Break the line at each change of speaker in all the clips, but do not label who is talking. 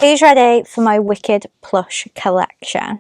Who's ready for my Wicked plush collection?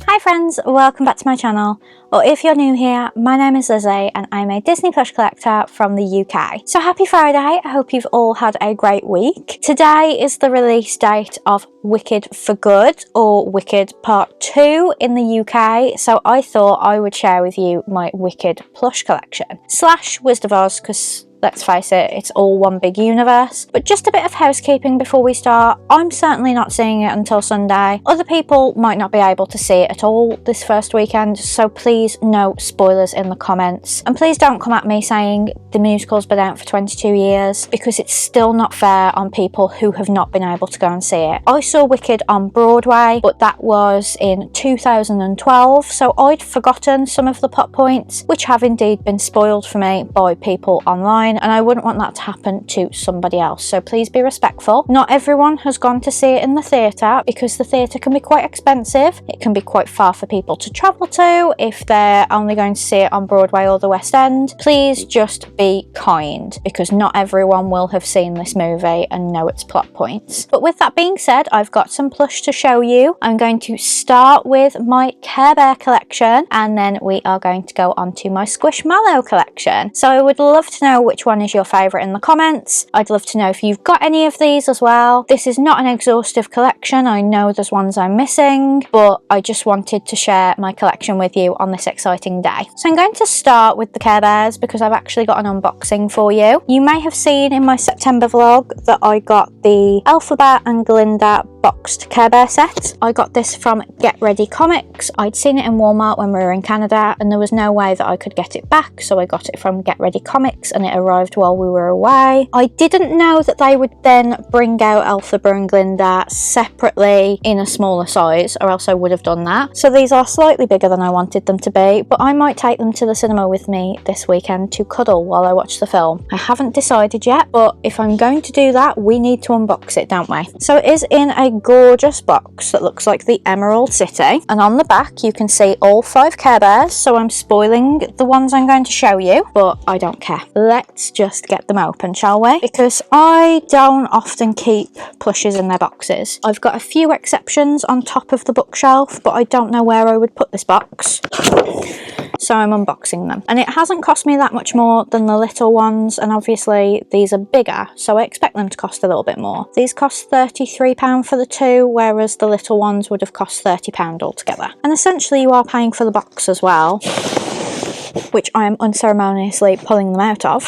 Hi friends, welcome back to my channel, or if you're new here, my name is Lizzie and I'm a Disney plush collector from the UK. So happy Friday, I hope you've all had a great week. Today is the release date of Wicked for Good, or Wicked Part 2 in the UK, so I thought I would share with you my Wicked plush collection. Slash Wizard of Oz, because let's face it, it's all one big universe. But just a bit of housekeeping before we start. I'm certainly not seeing it until Sunday. Other people might not be able to see it at all this first weekend, so please no spoilers in the comments. And please don't come at me saying the musical's been out for 22 years, because it's still not fair on people who have not been able to go and see it. I saw Wicked on Broadway, but that was in 2012, so I'd forgotten some of the plot points, which have indeed been spoiled for me by people online. And I wouldn't want that to happen to somebody else, so please be respectful. Not everyone has gone to see it in the theatre, because the theatre can be quite expensive. It can be quite far for people to travel to if they're only going to see it on Broadway or the West End. Please just be kind, because not everyone will have seen this movie and know its plot points. But with that being said, I've got some plush to show you. I'm going to start with my Care Bear collection, and then we are going to go on to my Squishmallow collection. So I would love to know which one is your favourite in the comments. I'd love to know if you've got any of these as well. This is not an exhaustive collection. I know there's ones I'm missing, but I just wanted to share my collection with you on this exciting day. So I'm going to start with the Care Bears, because I've actually got an unboxing for you. You may have seen in my September vlog that I got the Alphabet and Glinda boxed Care Bear set. I got this from Get Ready Comics. I'd seen it in Walmart when we were in Canada, and there was no way that I could get it back, so I got it from Get Ready Comics, and it arrived while we were away. I didn't know that they would then bring out Alphabet and Glinda separately in a smaller size, or else I would have done that. So these are slightly bigger than I wanted them to be, but I might take them to the cinema with me this weekend to cuddle while I watch the film. I haven't decided yet, but if I'm going to do that, we need to unbox it, don't we? So it is in a gorgeous box that looks like the Emerald City, and on the back you can see all 5 Care Bears, so I'm spoiling the ones I'm going to show you, but I don't care. Let's just get them open, shall we? Because I don't often keep plushes in their boxes. I've got a few exceptions on top of the bookshelf, but I don't know where I would put this box. So I'm unboxing them, and it hasn't cost me that much more than the little ones, and obviously these are bigger, so I expect them to cost a little bit more. These cost £33 for the 2, whereas the little ones would have cost £30 altogether. And essentially you are paying for the box as well, which I am unceremoniously pulling them out of.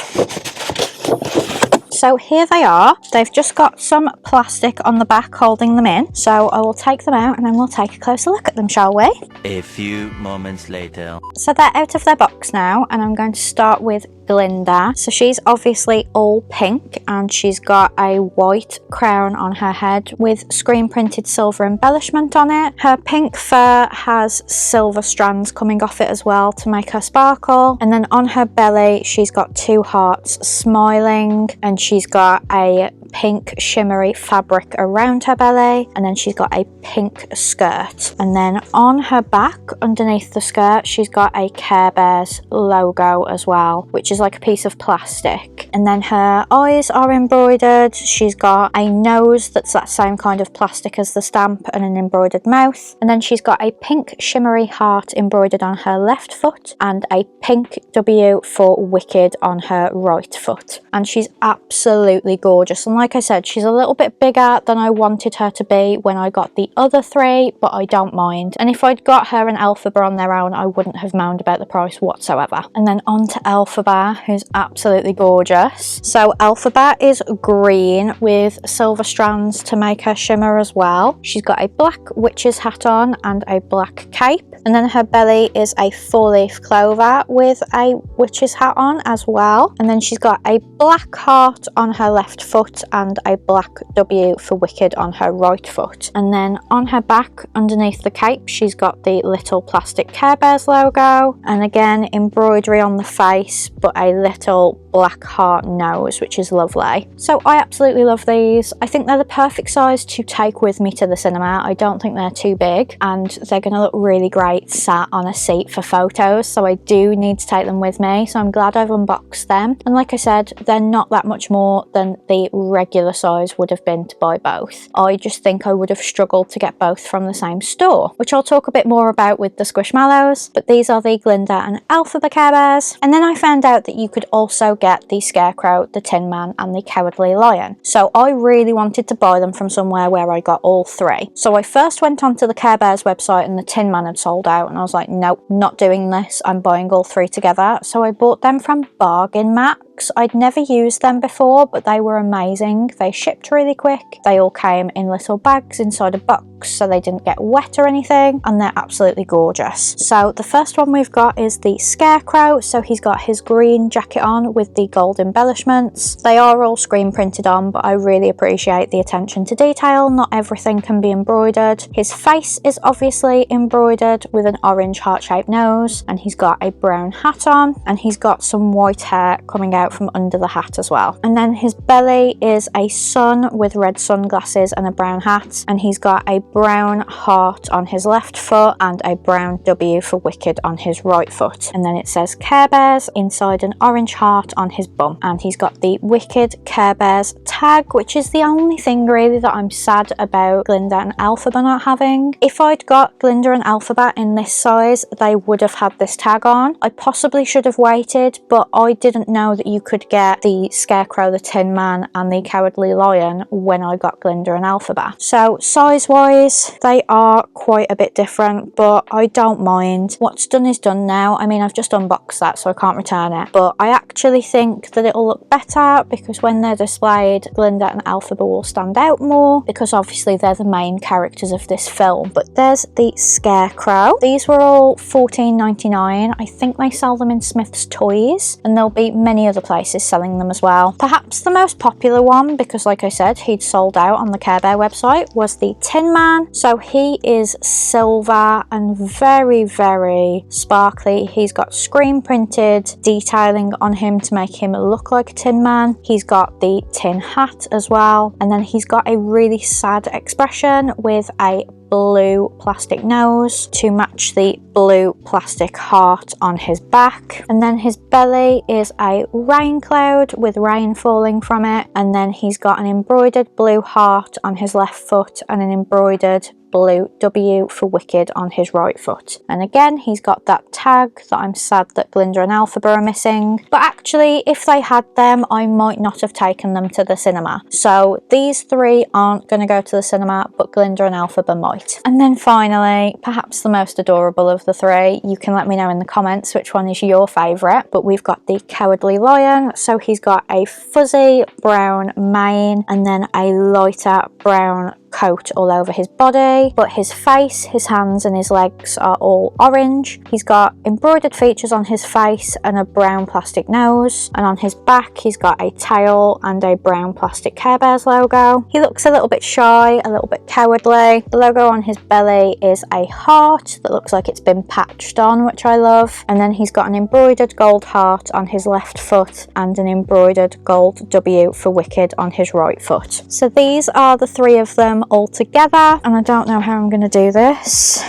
So here they are. They've just got some plastic on the back holding them in. So I will take them out and then we'll take a closer look at them, shall we?
A few moments later.
So they're out of their box now, and I'm going to start with Glinda. So she's obviously all pink, and she's got a white crown on her head with screen printed silver embellishment on it. Her pink fur has silver strands coming off it as well to make her sparkle, and then on her belly she's got 2 hearts smiling, and she's got a pink shimmery fabric around her belly, and then she's got a pink skirt, and then on her back underneath the skirt she's got a Care Bears logo as well, which is like a piece of plastic, and then her eyes are embroidered. She's got a nose that's that same kind of plastic as the stamp, and an embroidered mouth, and then she's got a pink shimmery heart embroidered on her left foot and a pink W for Wicked on her right foot, and she's absolutely gorgeous. And like I said, she's a little bit bigger than I wanted her to be when I got the other 3, but I don't mind, and if I'd got her and Alphabet on their own I wouldn't have moaned about the price whatsoever. And then on to Alphabet, who's absolutely gorgeous. So Alphabet is green with silver strands to make her shimmer as well. She's got a black witch's hat on and a black cape, and then her belly is a 4-leaf clover with a witch's hat on as well, and then she's got a black heart on her left foot and a black W for Wicked on her right foot. And then on her back underneath the cape she's got the little plastic Care Bears logo, and again embroidery on the face but a little black heart nose, which is lovely. So I absolutely love these. I think they're the perfect size to take with me to the cinema. I don't think they're too big, and they're going to look really great sat on a seat for photos, so I do need to take them with me. So I'm glad I've unboxed them, and like I said, they're not that much more than the regular size would have been to buy both. I just think I would have struggled to get both from the same store, which I'll talk a bit more about with the Squishmallows. But these are the Glinda and Elphaba Care Bears. And then I found out that you could also get the Scarecrow, the Tin Man and the Cowardly Lion. So I really wanted to buy them from somewhere where I got all three. So I first went onto the Care Bears website and the Tin Man had sold out, and I was like, nope, not doing this, I'm buying all three together. So I bought them from Bargain Mat. I'd never used them before, but they were amazing. They shipped really quick. They all came in little bags inside a box, so they didn't get wet or anything, and they're absolutely gorgeous. So the first one we've got is the Scarecrow. So he's got his green jacket on with the gold embellishments. They are all screen printed on, but I really appreciate the attention to detail. Not everything can be embroidered. His face is obviously embroidered with an orange heart-shaped nose, and he's got a brown hat on, and he's got some white hair coming out from under the hat as well. And then his belly is a sun with red sunglasses and a brown hat, and he's got a brown heart on his left foot and a brown W for wicked on his right foot. And then it says Care Bears inside an orange heart on his bum, and he's got the Wicked Care Bears tag, which is the only thing really that I'm sad about Glinda and Elphaba not having. If I'd got Glinda and Elphaba in this size, they would have had this tag on. I possibly should have waited, but I didn't know that you could get the Scarecrow, the Tin Man and the Cowardly Lion when I got Glinda and Elphaba. So size wise they are quite a bit different, but I don't mind. What's done is done now. I mean, I've just unboxed that, so I can't return it, but I actually think that it'll look better because when they're displayed, Glinda and Elphaba will stand out more because obviously they're the main characters of this film. But there's the Scarecrow. These were all $14.99. I think they sell them in Smith's Toys, and there'll be many other places selling them as well. Perhaps the most popular one, because like I said, he'd sold out on the Care Bear website, was the Tin Man. So he is silver and very, very sparkly. He's got screen printed detailing on him to make him look like a Tin Man. He's got the tin hat as well, and then he's got a really sad expression with a blue plastic nose to match the blue plastic heart on his back. And then his belly is a rain cloud with rain falling from it, and then he's got an embroidered blue heart on his left foot and an embroidered blue W for wicked on his right foot. And again, he's got that tag that I'm sad that Glinda and Elphaba are missing, but actually if they had them I might not have taken them to the cinema. So these three aren't going to go to the cinema, but Glinda and Elphaba might. And then finally, perhaps the most adorable of the three, you can let me know in the comments which one is your favourite, but we've got the Cowardly Lion. So he's got a fuzzy brown mane and then a lighter brown coat all over his body, but his face, his hands and his legs are all orange. He's got embroidered features on his face and a brown plastic nose, and on his back he's got a tail and a brown plastic Care Bears logo. He looks a little bit shy, a little bit cowardly. The logo on his belly is a heart that looks like it's been patched on, which I love, and then he's got an embroidered gold heart on his left foot and an embroidered gold W for wicked on his right foot. So these are the three of them all together, and I don't know how I'm going to do this.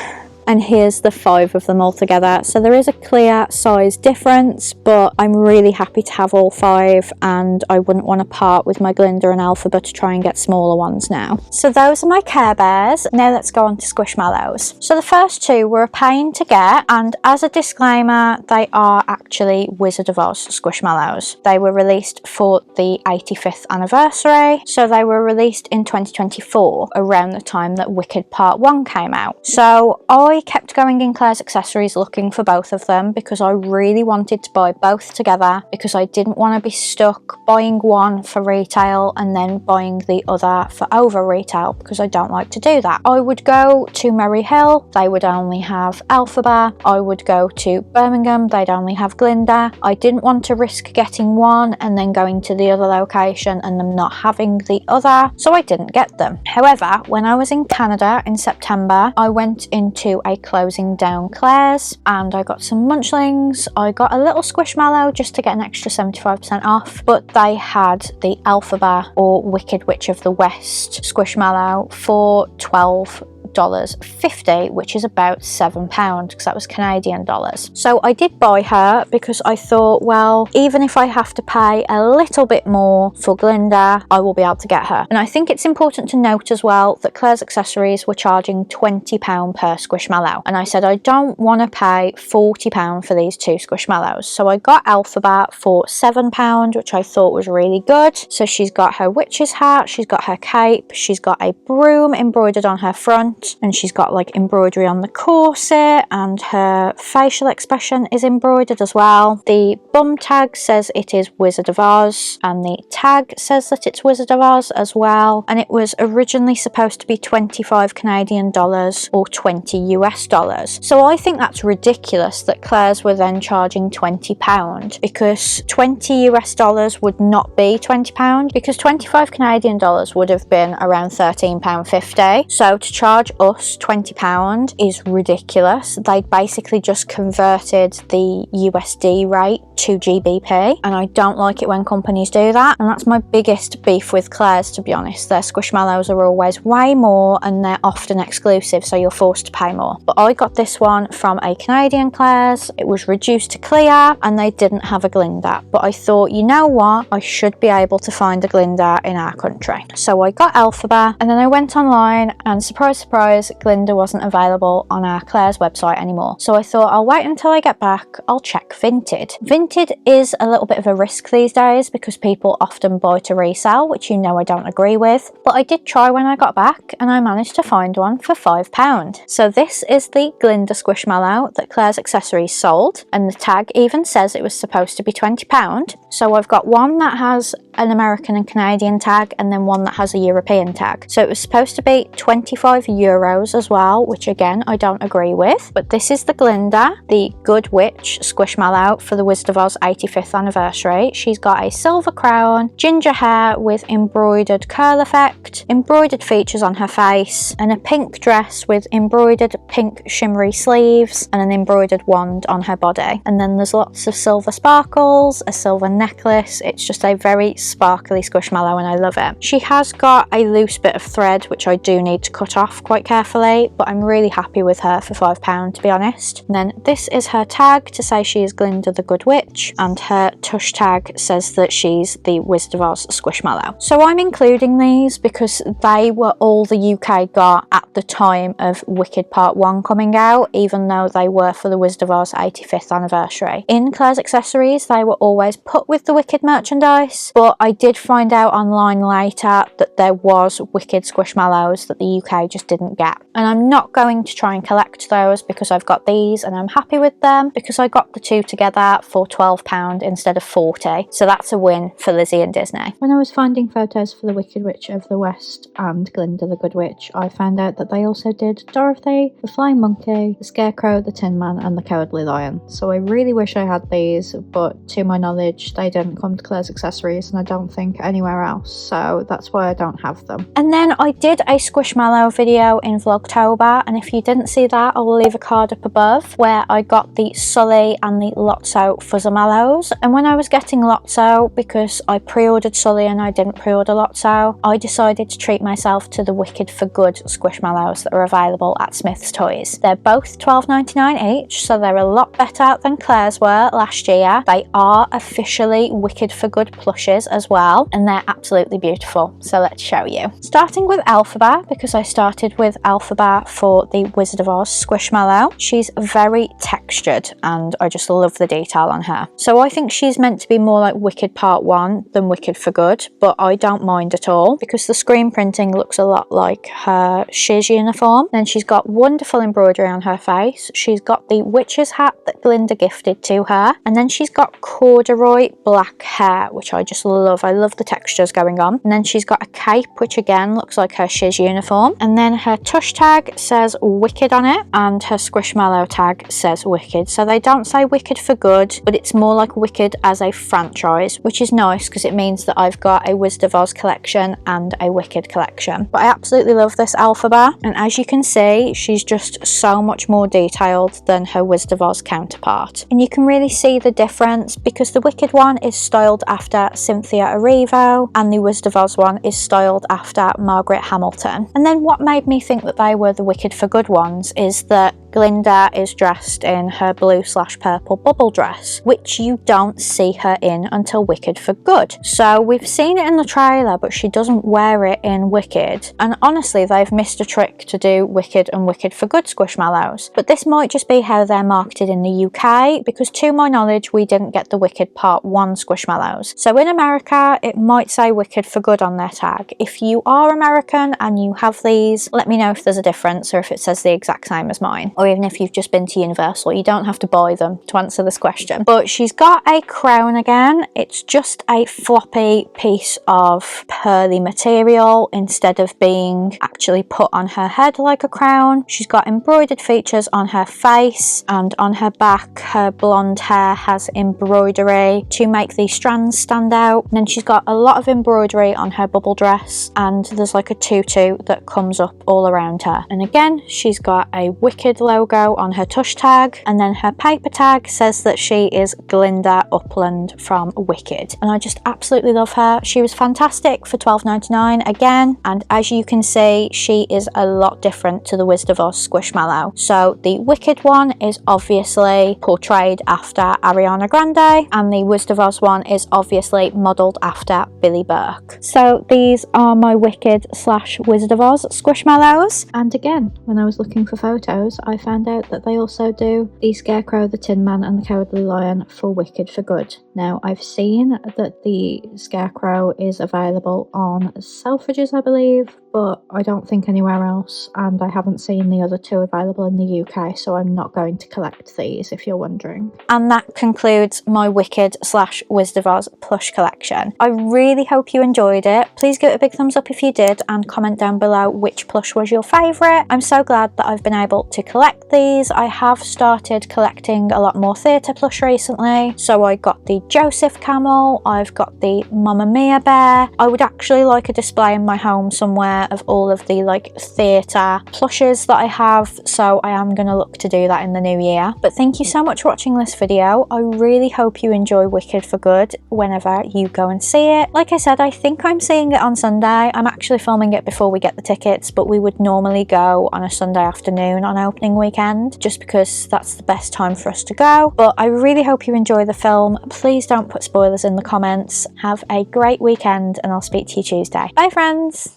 And here's the 5 of them all together. So there is a clear size difference, but I'm really happy to have all 5, and I wouldn't want to part with my Glinda and Elphaba to try and get smaller ones now. So those are my Care Bears. Now let's go on to Squishmallows. So the first 2 were a pain to get, and as a disclaimer, they are actually Wizard of Oz Squishmallows. They were released for the 85th anniversary, so they were released in 2024, around the time that Wicked Part 1 came out. So I kept going in Claire's accessories looking for both of them because I really wanted to buy both together, because I didn't want to be stuck buying one for retail and then buying the other for over retail, because I don't like to do that. I would go to Merry Hill, they would only have Elphaba. I would go to Birmingham, they'd only have Glinda. I didn't want to risk getting one and then going to the other location and them not having the other, so I didn't get them. However, when I was in Canada in September, I went into a closing down Claire's, and I got some munchlings. I got a little squishmallow just to get an extra 75% off, but they had the Elphaba or Wicked Witch of the West squishmallow for $12.50, which is about £7 because that was Canadian dollars. So I did buy her because I thought, well, even if I have to pay a little bit more for Glinda, I will be able to get her. And I think it's important to note as well that Claire's Accessories were charging £20 per squishmallow, and I said I don't want to pay £40 for these 2 squishmallows. So I got Elphaba for £7, which I thought was really good. So she's got her witch's hat, she's got her cape, she's got a broom embroidered on her front, and she's got like embroidery on the corset, and her facial expression is embroidered as well. The bum tag says it is Wizard of Oz, and the tag says that it's Wizard of Oz as well, and it was originally supposed to be 25 Canadian dollars or 20 US dollars. So I think that's ridiculous that Claire's were then charging £20, because 20 US dollars would not be £20, because 25 Canadian dollars would have been around £13.50. So to charge us £20 is ridiculous. They basically just converted the USD rate to GBP, and I don't like it when companies do that, and that's my biggest beef with Claire's, to be honest. Their squishmallows are always way more, and they're often exclusive, so you're forced to pay more. But I got this one from a Canadian Claire's. It was reduced to clear, and they didn't have a Glinda, but I thought, you know what, I should be able to find a Glinda in our country. So I got Elphaba, and then I went online, and surprise surprise, Glinda wasn't available on our Claire's website anymore. So I thought, I'll wait until I get back, I'll check Vinted. Vinted is a little bit of a risk these days because people often buy to resell, which you know I don't agree with, but I did try when I got back, and I managed to find one for £5. So this is the Glinda squishmallow that Claire's Accessories sold, and the tag even says it was supposed to be £20. So I've got one that has an American and Canadian tag, and then one that has a European tag. So it was supposed to be 25 euros as well, which again I don't agree with. But this is the Glinda, the Good Witch squishmallow for the Wizard of Oz 85th anniversary. She's got a silver crown, ginger hair with embroidered curl effect, embroidered features on her face, and a pink dress with embroidered pink shimmery sleeves and an embroidered wand on her body. And then there's lots of silver sparkles, a silver necklace. It's just a very sparkly squishmallow, and I love it. She has got a loose bit of thread which I do need to cut off quite carefully, but I'm really happy with her for £5, to be honest. And then this is her tag to say she is Glinda the Good Witch, and her tush tag says that she's the Wizard of Oz squishmallow. So I'm including these because they were all the UK got at the time of Wicked Part 1 coming out, even though they were for the Wizard of Oz 85th anniversary. In Claire's Accessories, they were always put with the Wicked merchandise, but I did find out online later that there was Wicked squishmallows that the UK just didn't get. And I'm not going to try and collect those because I've got these and I'm happy with them, because I got the 2 together for £12 instead of £40. So that's a win for Lizzie and Disney. When I was finding photos for the Wicked Witch of the West and Glinda the Good Witch, I found out that they also did Dorothy, the Flying Monkey, the Scarecrow, the Tin Man, and the Cowardly Lion. So I really wish I had these, but to my knowledge they didn't come to Claire's Accessories, and I don't think anywhere else, so that's why I don't have them. And then I did a Squishmallow video in Vlogtober, and if you didn't see that, I will leave a card up above, where I got the Sully and the Lotso Fuzzamallows. And when I was getting Lotso, because I pre-ordered Sully and I didn't pre-order Lotso, I decided to treat myself to the Wicked for Good Squishmallows that are available at Smith's Toys. They're both $12.99 each, so they're a lot better than Claire's were last year. They are officially Wicked for Good plushes as well, and they're absolutely beautiful, so let's show you. Starting with Elphaba, because I started with Elphaba for the Wizard of Oz Squishmallow. She's very textured and I just love the detail on her. So I think she's meant to be more like Wicked Part 1 than Wicked for Good, but I don't mind at all because the screen printing looks a lot like her Shiz uniform. Then she's got wonderful embroidery on her face. She's got the witch's hat that Glinda gifted to her, and then she's got corduroy black hair, which I just love. I love the textures going on. And then she's got a cape, which again looks like her Shiz uniform, and then her Her tush tag says Wicked on it, and her squishmallow tag says Wicked. So they don't say Wicked for good, but it's more like Wicked as a franchise, which is nice because it means that I've got a Wizard of Oz collection and a Wicked collection. But I absolutely love this alphabet, and as you can see, she's just so much more detailed than her Wizard of Oz counterpart. And you can really see the difference because the Wicked one is styled after Cynthia Erivo and the Wizard of Oz one is styled after Margaret Hamilton. And then what made me think that they were the Wicked for good ones is that Glinda is dressed in her blue/purple bubble dress, which you don't see her in until Wicked for Good. So we've seen it in the trailer, but she doesn't wear it in Wicked. And honestly, they've missed a trick to do Wicked and Wicked for Good squishmallows. But this might just be how they're marketed in the UK, because to my knowledge, we didn't get the Wicked Part 1 squishmallows. So in America, it might say Wicked for Good on their tag. If you are American and you have these, let me know if there's a difference or if it says the exact same as mine. Or even if you've just been to Universal, you don't have to buy them to answer this question. But she's got a crown again. It's just a floppy piece of pearly material instead of being actually put on her head like a crown. She's got embroidered features on her face, and on her back her blonde hair has embroidery to make the strands stand out. And then she's got a lot of embroidery on her bubble dress, and there's like a tutu that comes up all around her. And again, she's got a Wicked logo on her tush tag, and then her paper tag says that she is Glinda Upland from Wicked. And I just absolutely love her. She was fantastic for $12.99 again, and as you can see, she is a lot different to the Wizard of Oz squishmallow. So the Wicked one is obviously portrayed after Ariana Grande, and the Wizard of Oz one is obviously modelled after Billy Burke. So these are my Wicked/Wizard of Oz squishmallows. And again, when I was looking for photos, I found out that they also do the Scarecrow, the Tin Man and the Cowardly Lion for Wicked for Good. Now, I've seen that the Scarecrow is available on Selfridges, I believe, but I don't think anywhere else, and I haven't seen the other two available in the UK, so I'm not going to collect these if you're wondering. And that concludes my Wicked/Wizard of Oz plush collection. I really hope you enjoyed it. Please give it a big thumbs up if you did, and comment down below which plush was your favourite. I'm so glad that I've been able to collect these. I have started collecting a lot more theatre plush recently, so I got the Joseph camel, I've got the Mamma Mia bear. I would actually like a display in my home somewhere of all of the like theatre plushes that I have, so I am going to look to do that in the new year. But thank you so much for watching this video. I really hope you enjoy Wicked for Good whenever you go and see it. Like I said, I think I'm seeing it on Sunday. I'm actually filming it before we get the tickets, but we would normally go on a Sunday afternoon on opening weekend, just because that's the best time for us to go. But I really hope you enjoy the film. Please don't put spoilers in the comments. Have a great weekend, and I'll speak to you Tuesday. Bye friends!